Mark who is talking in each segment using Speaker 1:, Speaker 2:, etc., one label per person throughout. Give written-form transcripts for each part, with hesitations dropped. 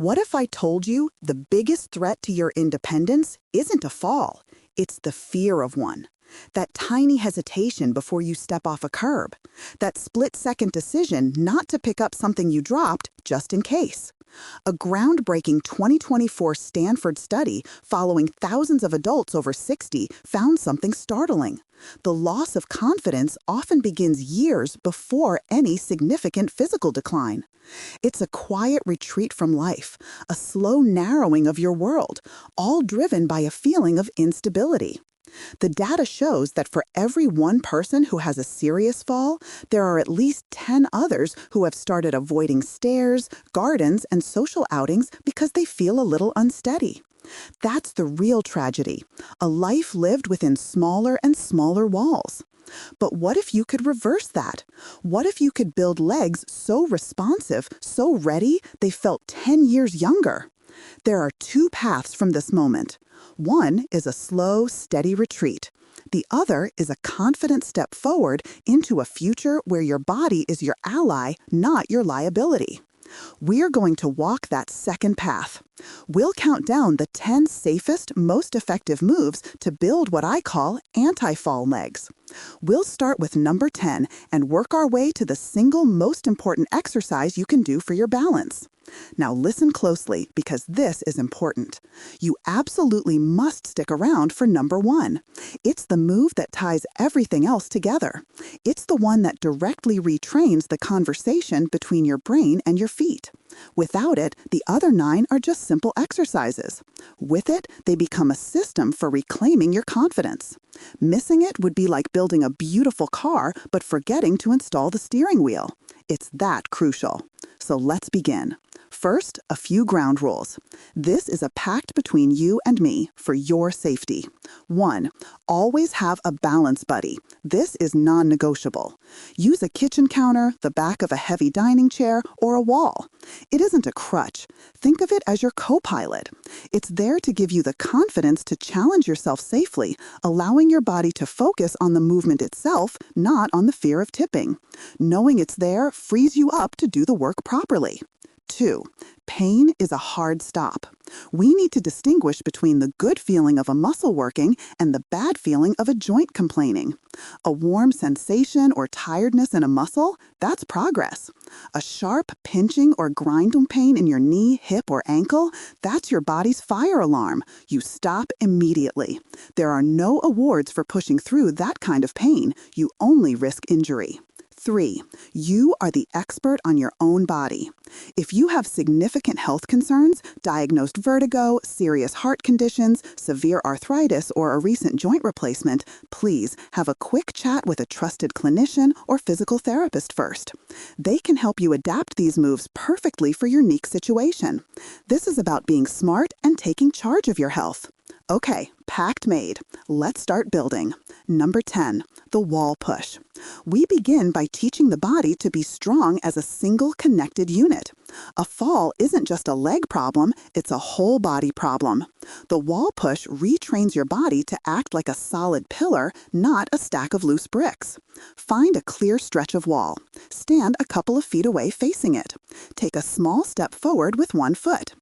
Speaker 1: What if I told you the biggest threat to your independence isn't a fall, it's the fear of one? That tiny hesitation before you step off a curb. That split-second decision not to pick up something you dropped just in case. A groundbreaking 2024 Stanford study following thousands of adults over 60 found something startling. The loss of confidence often begins years before any significant physical decline. It's a quiet retreat from life, a slow narrowing of your world, all driven by a feeling of instability. The data shows that for every one person who has a serious fall, there are at least 10 others who have started avoiding stairs, gardens, and social outings because they feel a little unsteady. That's the real tragedy, a life lived within smaller and smaller walls. But what if you could reverse that? What if you could build legs so responsive, so ready, they felt 10 years younger? There are two paths from this moment. One is a slow, steady retreat. The other is a confident step forward into a future where your body is your ally, not your liability. We're going to walk that second path. We'll count down the 10 safest, most effective moves to build what I call anti-fall legs. We'll start with number 10 and work our way to the single most important exercise you can do for your balance. Now listen closely because this is important. You absolutely must stick around for number 1. It's the move that ties everything else together. It's the one that directly retrains the conversation between your brain and your feet. Without it, the other 9 are just simple exercises. With it, they become a system for reclaiming your confidence. Missing it would be like building a beautiful car but forgetting to install the steering wheel. It's that crucial. So let's begin. First, a few ground rules. This is a pact between you and me for your safety. 1. Always have a balance buddy. This is non-negotiable. Use a kitchen counter, the back of a heavy dining chair, or a wall. It isn't a crutch. Think of it as your co-pilot. It's there to give you the confidence to challenge yourself safely, allowing your body to focus on the movement itself, not on the fear of tipping. Knowing it's there frees you up to do the work properly. 2. Pain is a hard stop. We need to distinguish between the good feeling of a muscle working and the bad feeling of a joint complaining. A warm sensation or tiredness in a muscle, that's progress. A sharp pinching or grinding pain in your knee, hip, or ankle, that's your body's fire alarm. You stop immediately. There are no awards for pushing through that kind of pain. You only risk injury. 3. You are the expert on your own body. If you have significant health concerns, diagnosed vertigo, serious heart conditions, severe arthritis, or a recent joint replacement, please have a quick chat with a trusted clinician or physical therapist first. They can help you adapt these moves perfectly for your unique situation. This is about being smart and taking charge of your health. Okay, pact made. Let's start building. Number 10, the wall push. We begin by teaching the body to be strong as a single connected unit. A fall isn't just a leg problem, it's a whole body problem. The wall push retrains your body to act like a solid pillar, not a stack of loose bricks. Find a clear stretch of wall. Stand a couple of feet away facing it. Take a small step forward with one foot.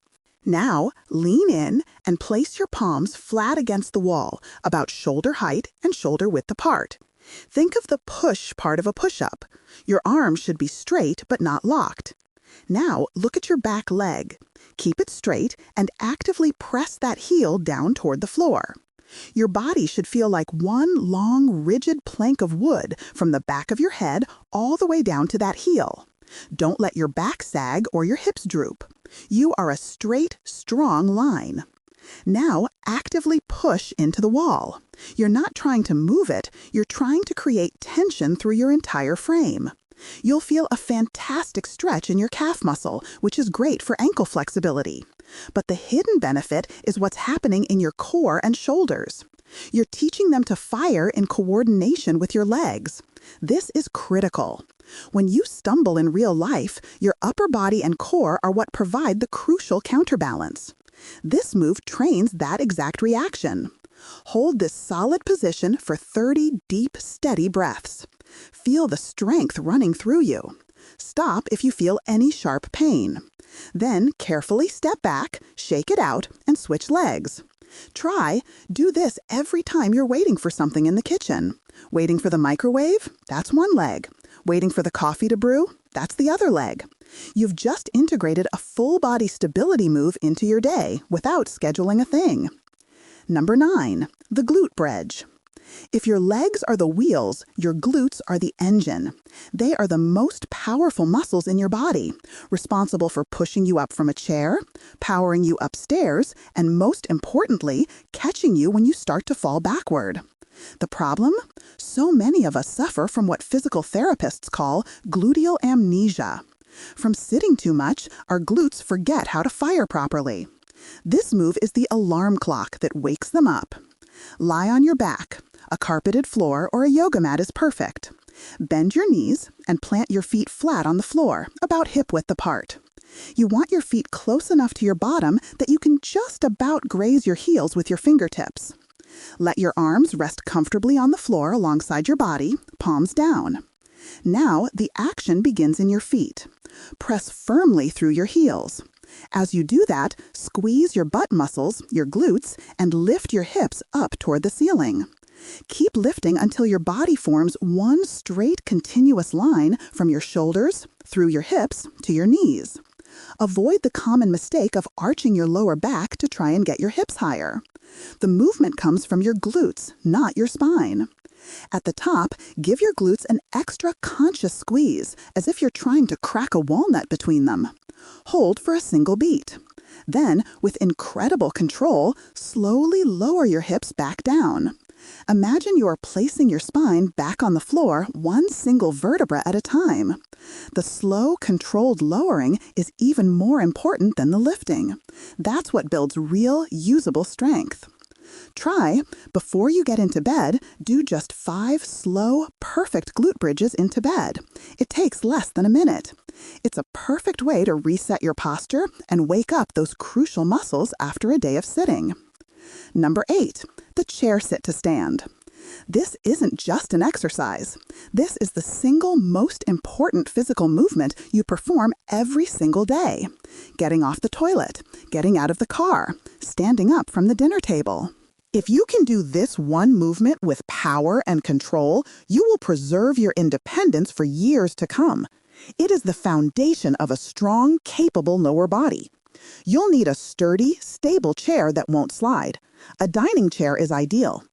Speaker 1: Now, lean in and place your palms flat against the wall, about shoulder height and shoulder width apart. Think of the push part of a push-up. Your arms should be straight but not locked. Now, look at your back leg. Keep it straight and actively press that heel down toward the floor. Your body should feel like one long, rigid plank of wood from the back of your head all the way down to that heel. Don't let your back sag or your hips droop. You are a straight, strong line. Now, actively push into the wall. You're not trying to move it, you're trying to create tension through your entire frame. You'll feel a fantastic stretch in your calf muscle, which is great for ankle flexibility. But the hidden benefit is what's happening in your core and shoulders. You're teaching them to fire in coordination with your legs. This is critical. When you stumble in real life, your upper body and core are what provide the crucial counterbalance. This move trains that exact reaction. Hold this solid position for 30 deep, steady breaths. Feel the strength running through you. Stop if you feel any sharp pain. Then carefully step back, shake it out, and switch legs. Do this every time you're waiting for something in the kitchen. Waiting for the microwave? That's one leg. Waiting for the coffee to brew? That's the other leg. You've just integrated a full body stability move into your day without scheduling a thing. Number 9, the glute bridge. If your legs are the wheels, your glutes are the engine. They are the most powerful muscles in your body, responsible for pushing you up from a chair, powering you upstairs, and most importantly, catching you when you start to fall backward. The problem? So many of us suffer from what physical therapists call gluteal amnesia. From sitting too much, our glutes forget how to fire properly. This move is the alarm clock that wakes them up. Lie on your back. A carpeted floor or a yoga mat is perfect. Bend your knees and plant your feet flat on the floor, about hip-width apart. You want your feet close enough to your bottom that you can just about graze your heels with your fingertips. Let your arms rest comfortably on the floor alongside your body, palms down. Now, the action begins in your feet. Press firmly through your heels. As you do that, squeeze your butt muscles, your glutes, and lift your hips up toward the ceiling. Keep lifting until your body forms one straight continuous line from your shoulders, through your hips, to your knees. Avoid the common mistake of arching your lower back to try and get your hips higher. The movement comes from your glutes, not your spine. At the top, give your glutes an extra conscious squeeze, as if you're trying to crack a walnut between them. Hold for a single beat. Then, with incredible control, slowly lower your hips back down. Imagine you are placing your spine back on the floor, one single vertebra at a time. The slow, controlled lowering is even more important than the lifting. That's what builds real, usable strength. Before you get into bed, do just 5 slow, perfect glute bridges into bed. It takes less than a minute. It's a perfect way to reset your posture and wake up those crucial muscles after a day of sitting. Number 8, the chair sit to stand. This isn't just an exercise. This is the single most important physical movement you perform every single day. Getting off the toilet, getting out of the car, standing up from the dinner table. If you can do this one movement with power and control, you will preserve your independence for years to come. It is the foundation of a strong, capable lower body. You'll need a sturdy, stable chair that won't slide. A dining chair is ideal.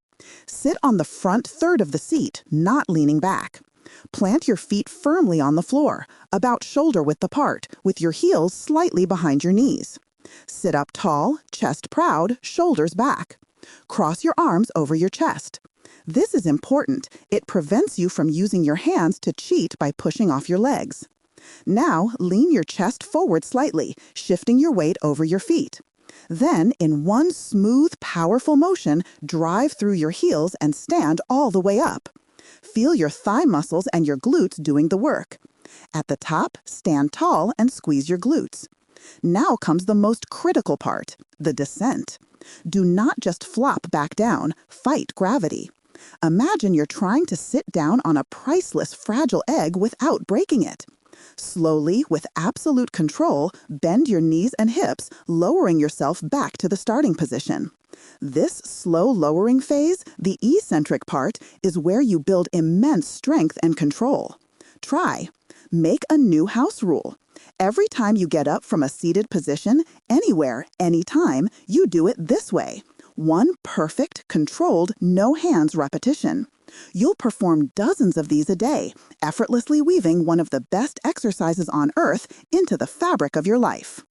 Speaker 1: Sit on the front third of the seat, not leaning back. Plant your feet firmly on the floor, about shoulder width apart, with your heels slightly behind your knees. Sit up tall, chest proud, shoulders back. Cross your arms over your chest. This is important. It prevents you from using your hands to cheat by pushing off your legs. Now, lean your chest forward slightly, shifting your weight over your feet. Then, in one smooth, powerful motion, drive through your heels and stand all the way up. Feel your thigh muscles and your glutes doing the work. At the top, stand tall and squeeze your glutes. Now comes the most critical part, the descent. Do not just flop back down, fight gravity. Imagine you're trying to sit down on a priceless, fragile egg without breaking it. Slowly, with absolute control, bend your knees and hips, lowering yourself back to the starting position. This slow lowering phase, the eccentric part, is where you build immense strength and control. Make a new house rule. Every time you get up from a seated position, anywhere, anytime, you do it this way. One perfect, controlled, no hands repetition. You'll perform dozens of these a day, effortlessly weaving one of the best exercises on earth into the fabric of your life.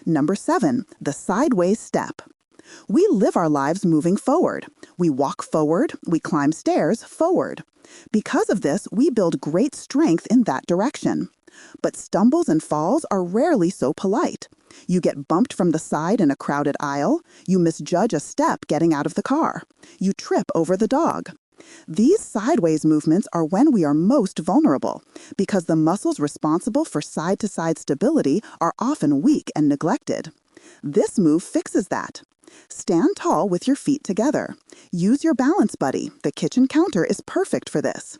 Speaker 1: Number 7, the sideways step. We live our lives moving forward. We walk forward, we climb stairs forward. Because of this, we build great strength in that direction. But stumbles and falls are rarely so polite. You get bumped from the side in a crowded aisle. You misjudge a step getting out of the car. You trip over the dog. These sideways movements are when we are most vulnerable, because the muscles responsible for side-to-side stability are often weak and neglected. This move fixes that. Stand tall with your feet together. Use your balance buddy. The kitchen counter is perfect for this.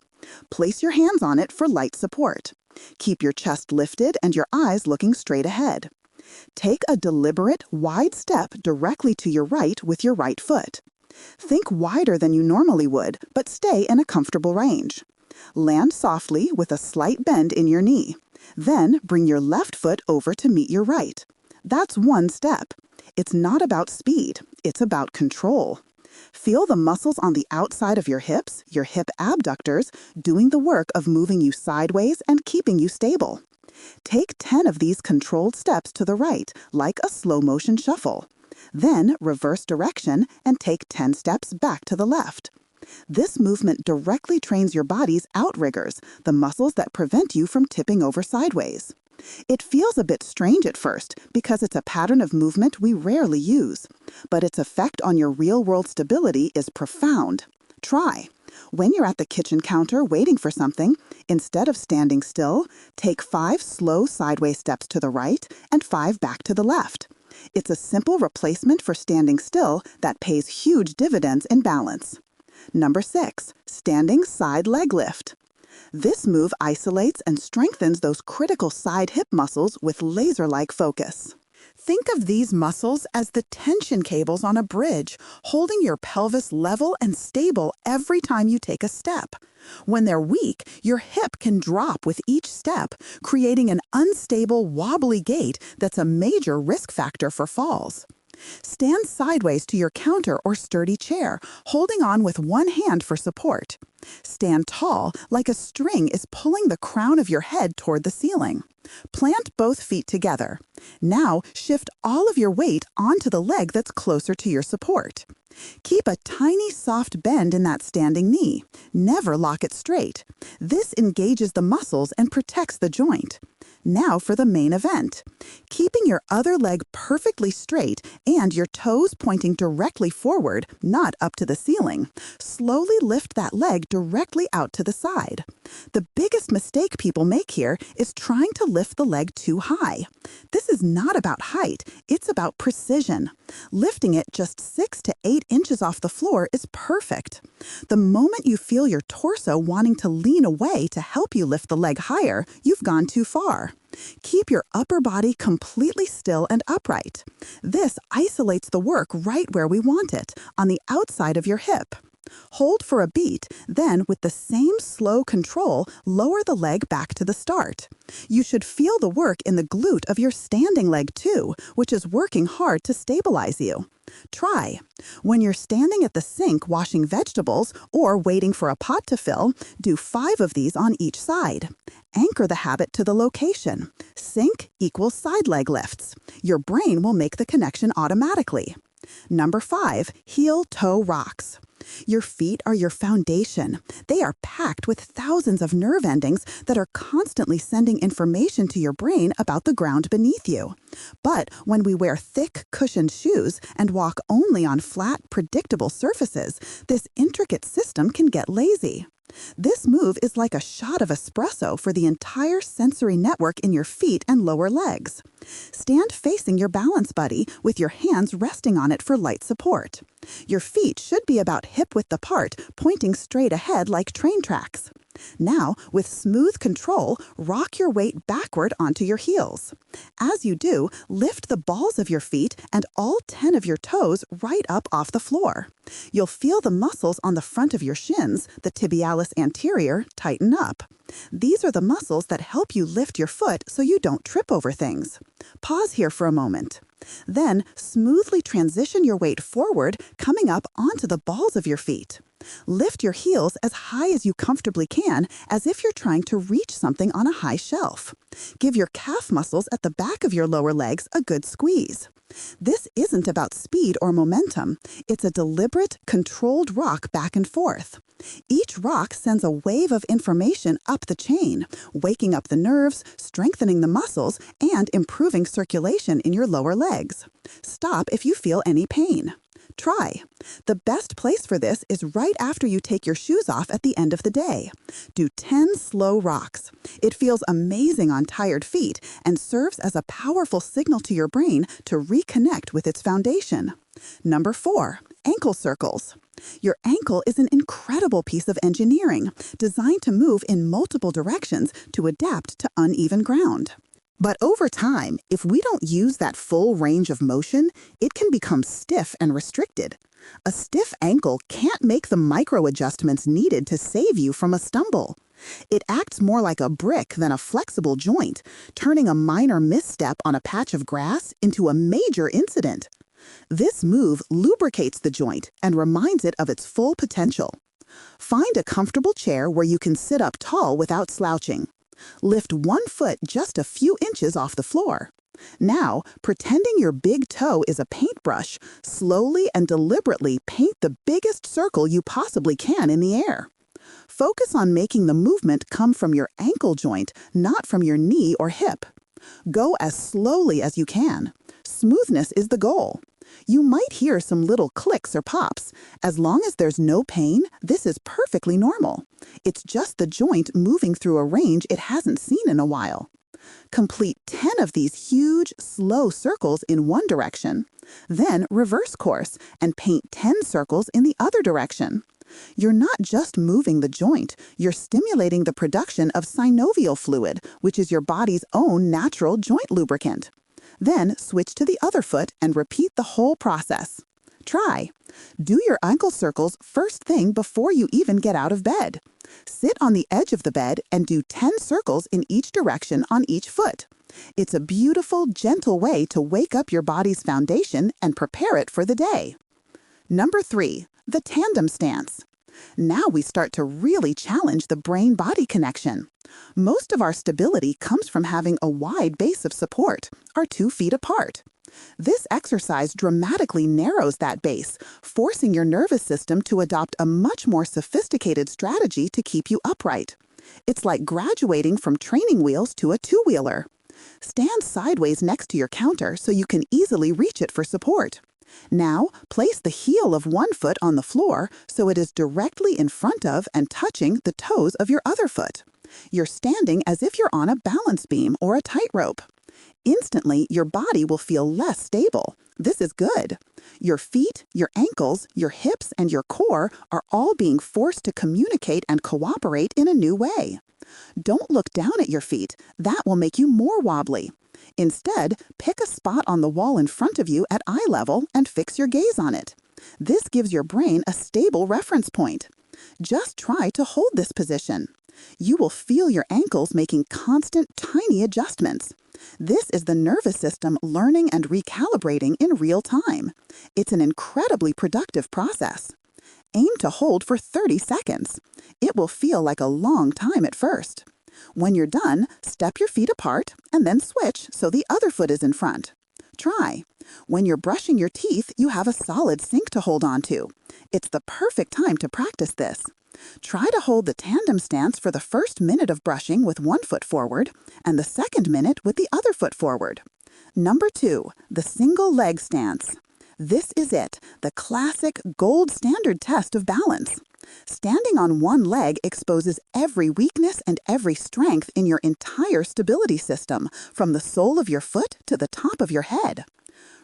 Speaker 1: Place your hands on it for light support. Keep your chest lifted and your eyes looking straight ahead. Take a deliberate, wide step directly to your right with your right foot. Think wider than you normally would, but stay in a comfortable range. Land softly with a slight bend in your knee. Then bring your left foot over to meet your right. That's one step. It's not about speed, it's about control. Feel the muscles on the outside of your hips, your hip abductors, doing the work of moving you sideways and keeping you stable. Take 10 of these controlled steps to the right, like a slow-motion shuffle. Then reverse direction and take 10 steps back to the left. This movement directly trains your body's outriggers, the muscles that prevent you from tipping over sideways. It feels a bit strange at first because it's a pattern of movement we rarely use, but its effect on your real-world stability is profound. Try. When you're at the kitchen counter waiting for something, instead of standing still, take 5 slow sideways steps to the right and 5 back to the left. It's a simple replacement for standing still that pays huge dividends in balance. Number 6, standing side leg lift. This move isolates and strengthens those critical side hip muscles with laser-like focus. Think of these muscles as the tension cables on a bridge, holding your pelvis level and stable every time you take a step. When they're weak, your hip can drop with each step, creating an unstable, wobbly gait that's a major risk factor for falls. Stand sideways to your counter or sturdy chair, holding on with one hand for support. Stand tall, like a string is pulling the crown of your head toward the ceiling. Plant both feet together. Now shift all of your weight onto the leg that's closer to your support. Keep a tiny soft bend in that standing knee. Never lock it straight. This engages the muscles and protects the joint. Now for the main event. Keeping your other leg perfectly straight and your toes pointing directly forward, not up to the ceiling, slowly lift that leg directly out to the side. The biggest mistake people make here is trying to lift the leg too high. This is not about height, it's about precision. Lifting it just 6 to 8 inches off the floor is perfect. The moment you feel your torso wanting to lean away to help you lift the leg higher, you've gone too far. Keep your upper body completely still and upright. This isolates the work right where we want it, on the outside of your hip. Hold for a beat, then with the same slow control, lower the leg back to the start. You should feel the work in the glute of your standing leg too, which is working hard to stabilize you. Try. When you're standing at the sink washing vegetables or waiting for a pot to fill, do 5 of these on each side. Anchor the habit to the location. Sink equals side leg lifts. Your brain will make the connection automatically. Number 5, heel-toe rocks. Your feet are your foundation. They are packed with thousands of nerve endings that are constantly sending information to your brain about the ground beneath you. But when we wear thick, cushioned shoes and walk only on flat, predictable surfaces, this intricate system can get lazy. This move is like a shot of espresso for the entire sensory network in your feet and lower legs. Stand facing your balance buddy with your hands resting on it for light support. Your feet should be about hip-width apart, pointing straight ahead like train tracks. Now, with smooth control, rock your weight backward onto your heels. As you do, lift the balls of your feet and all 10 of your toes right up off the floor. You'll feel the muscles on the front of your shins, the tibialis anterior, tighten up. These are the muscles that help you lift your foot so you don't trip over things. Pause here for a moment. Then, smoothly transition your weight forward, coming up onto the balls of your feet. Lift your heels as high as you comfortably can, as if you're trying to reach something on a high shelf. Give your calf muscles at the back of your lower legs a good squeeze. This isn't about speed or momentum. It's a deliberate, controlled rock back and forth. Each rock sends a wave of information up the chain, waking up the nerves, strengthening the muscles, and improving circulation in your lower legs. Stop if you feel any pain. Try. The best place for this is right after you take your shoes off at the end of the day. Do 10 slow rocks. It feels amazing on tired feet and serves as a powerful signal to your brain to reconnect with its foundation. Number 4, ankle circles. Your ankle is an incredible piece of engineering, designed to move in multiple directions to adapt to uneven ground. But over time, if we don't use that full range of motion, it can become stiff and restricted. A stiff ankle can't make the micro adjustments needed to save you from a stumble. It acts more like a brick than a flexible joint, turning a minor misstep on a patch of grass into a major incident. This move lubricates the joint and reminds it of its full potential. Find a comfortable chair where you can sit up tall without slouching. Lift one foot just a few inches off the floor. Now, pretending your big toe is a paintbrush, slowly and deliberately paint the biggest circle you possibly can in the air. Focus on making the movement come from your ankle joint, not from your knee or hip. Go as slowly as you can. Smoothness is the goal. You might hear some little clicks or pops. As long as there's no pain, this is perfectly normal. It's just the joint moving through a range it hasn't seen in a while. Complete 10 of these huge, slow circles in one direction. Then reverse course and paint 10 circles in the other direction. You're not just moving the joint, you're stimulating the production of synovial fluid, which is your body's own natural joint lubricant. Then switch to the other foot and repeat the whole process. Try. Do your ankle circles first thing before you even get out of bed. Sit on the edge of the bed and do 10 circles in each direction on each foot. It's a beautiful, gentle way to wake up your body's foundation and prepare it for the day. Number 3, the tandem stance. Now we start to really challenge the brain-body connection. Most of our stability comes from having a wide base of support, our 2 feet apart. This exercise dramatically narrows that base, forcing your nervous system to adopt a much more sophisticated strategy to keep you upright. It's like graduating from training wheels to a two-wheeler. Stand sideways next to your counter so you can easily reach it for support. Now, place the heel of one foot on the floor so it is directly in front of and touching the toes of your other foot. You're standing as if you're on a balance beam or a tightrope. Instantly, your body will feel less stable. This is good. Your feet, your ankles, your hips, and your core are all being forced to communicate and cooperate in a new way. Don't look down at your feet. That will make you more wobbly. Instead, pick a spot on the wall in front of you at eye level and fix your gaze on it. This gives your brain a stable reference point. Just try to hold this position. You will feel your ankles making constant, tiny adjustments. This is the nervous system learning and recalibrating in real time. It's an incredibly productive process. Aim to hold for 30 seconds. It will feel like a long time at first. When you're done, step your feet apart and then switch so the other foot is in front. Try. When you're brushing your teeth, you have a solid sink to hold on to. It's the perfect time to practice this. Try to hold the tandem stance for the first minute of brushing with one foot forward and the second minute with the other foot forward. Number 2, the single leg stance. This is it, the classic gold standard test of balance. Standing on one leg exposes every weakness and every strength in your entire stability system, from the sole of your foot to the top of your head.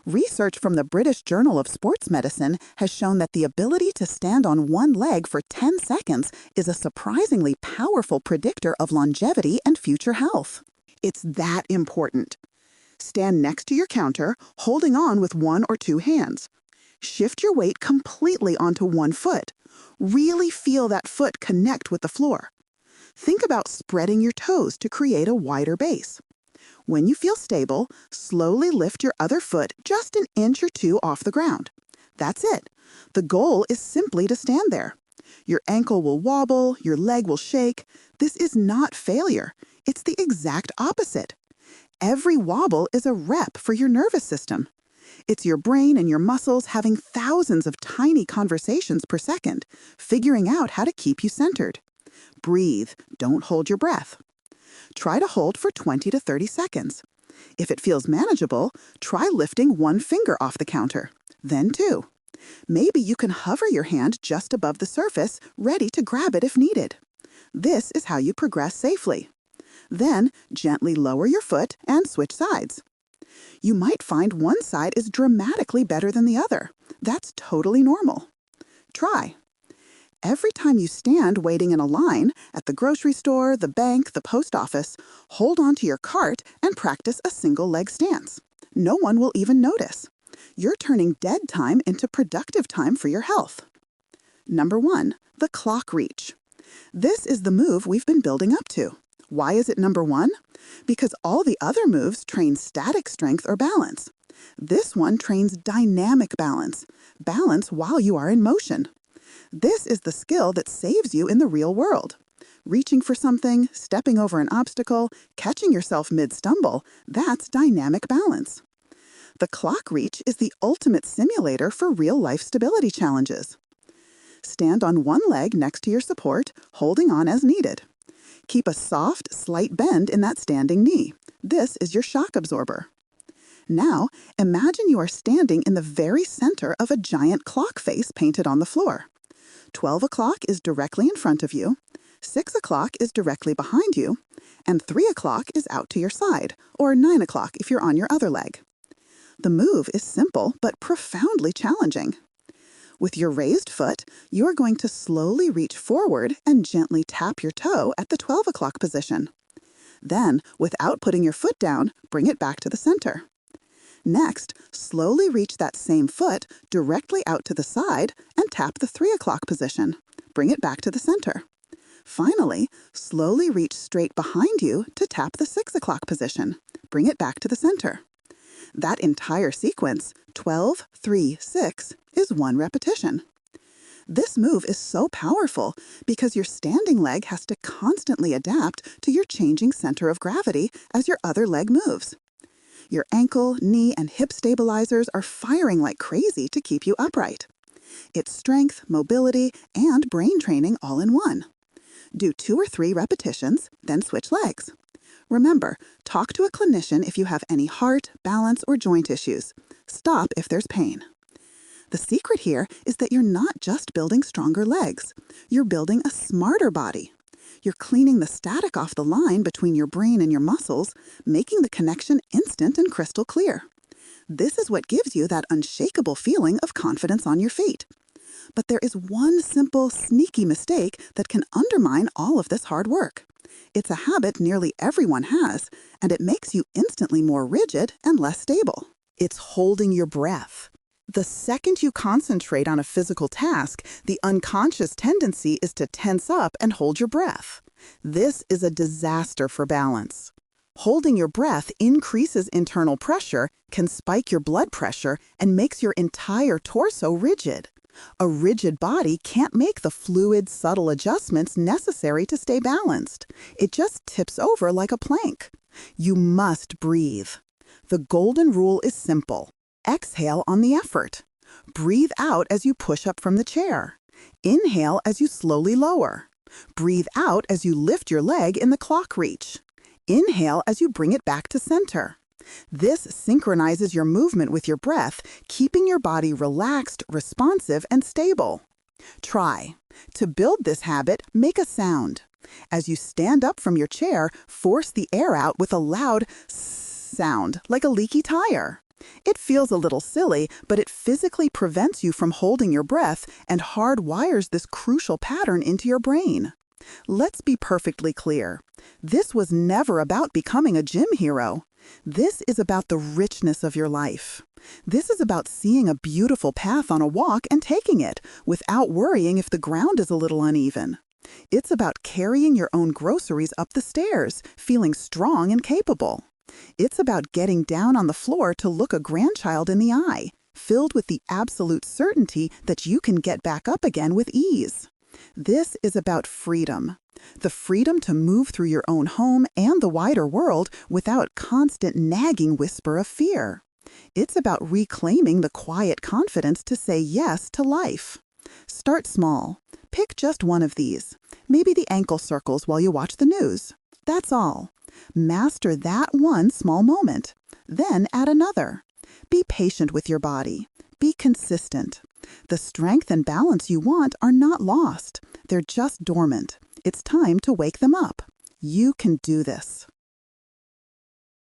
Speaker 1: Research from the British Journal of Sports Medicine has shown that the ability to stand on one leg for 10 seconds is a surprisingly powerful predictor of longevity and future health. It's that important. Stand next to your counter, holding on with one or two hands. Shift your weight completely onto one foot. Really feel that foot connect with the floor. Think about spreading your toes to create a wider base. When you feel stable, slowly lift your other foot just an inch or two off the ground. That's it. The goal is simply to stand there. Your ankle will wobble, your leg will shake. This is not failure. It's the exact opposite. Every wobble is a rep for your nervous system. It's your brain and your muscles having thousands of tiny conversations per second, figuring out how to keep you centered. Breathe. Don't hold your breath. Try to hold for 20 to 30 seconds. If it feels manageable, try lifting one finger off the counter, then two. Maybe you can hover your hand just above the surface, ready to grab it if needed. This is how you progress safely. Then, gently lower your foot and switch sides. You might find one side is dramatically better than the other. That's totally normal. Try. Every time you stand waiting in a line at the grocery store, the bank, the post office, hold onto your cart and practice a single leg stance. No one will even notice. You're turning dead time into productive time for your health. Number 1, the clock reach. This is the move we've been building up to. Why is it number 1? Because all the other moves train static strength or balance. This one trains dynamic balance, balance while you are in motion. This is the skill that saves you in the real world. Reaching for something, stepping over an obstacle, catching yourself mid-stumble, that's dynamic balance. The clock reach is the ultimate simulator for real-life stability challenges. Stand on one leg next to your support, holding on as needed. Keep a soft, slight bend in that standing knee. This is your shock absorber. Now, imagine you are standing in the very center of a giant clock face painted on the floor. 12 o'clock is directly in front of you, 6 o'clock is directly behind you, and 3 o'clock is out to your side, or 9 o'clock if you're on your other leg. The move is simple but profoundly challenging. With your raised foot, you are going to slowly reach forward and gently tap your toe at the 12 o'clock position. Then, without putting your foot down, bring it back to the center. Next, slowly reach that same foot directly out to the side and tap the 3 o'clock position. Bring it back to the center. Finally, slowly reach straight behind you to tap the 6 o'clock position. Bring it back to the center. That entire sequence, 12, 3, 6, is one repetition. This move is so powerful because your standing leg has to constantly adapt to your changing center of gravity as your other leg moves. Your ankle, knee, and hip stabilizers are firing like crazy to keep you upright. It's strength, mobility, and brain training all in one. Do 2 or 3 repetitions, then switch legs. Remember, talk to a clinician if you have any heart, balance, or joint issues. Stop if there's pain. The secret here is that you're not just building stronger legs. You're building a smarter body. You're cleaning the static off the line between your brain and your muscles, making the connection instant and crystal clear. This is what gives you that unshakable feeling of confidence on your feet. But there is one simple, sneaky mistake that can undermine all of this hard work. It's a habit nearly everyone has, and it makes you instantly more rigid and less stable. It's holding your breath. The second you concentrate on a physical task, the unconscious tendency is to tense up and hold your breath. This is a disaster for balance. Holding your breath increases internal pressure, can spike your blood pressure, and makes your entire torso rigid. A rigid body can't make the fluid, subtle adjustments necessary to stay balanced. It just tips over like a plank. You must breathe. The golden rule is simple. Exhale on the effort. Breathe out as you push up from the chair. Inhale as you slowly lower. Breathe out as you lift your leg in the clock reach. Inhale as you bring it back to center. This synchronizes your movement with your breath, keeping your body relaxed, responsive, and stable. Try. To build this habit, make a sound. As you stand up from your chair, force the air out with a loud sound, like a leaky tire. It feels a little silly, but it physically prevents you from holding your breath and hardwires this crucial pattern into your brain. Let's be perfectly clear. This was never about becoming a gym hero. This is about the richness of your life. This is about seeing a beautiful path on a walk and taking it, without worrying if the ground is a little uneven. It's about carrying your own groceries up the stairs, feeling strong and capable. It's about getting down on the floor to look a grandchild in the eye, filled with the absolute certainty that you can get back up again with ease. This is about freedom. The freedom to move through your own home and the wider world without constant nagging whisper of fear. It's about reclaiming the quiet confidence to say yes to life. Start small. Pick just one of these. Maybe the ankle circles while you watch the news. That's all. Master that one small moment. Then add another. Be patient with your body. Be consistent. The strength and balance you want are not lost. They're just dormant. It's time to wake them up. You can do this.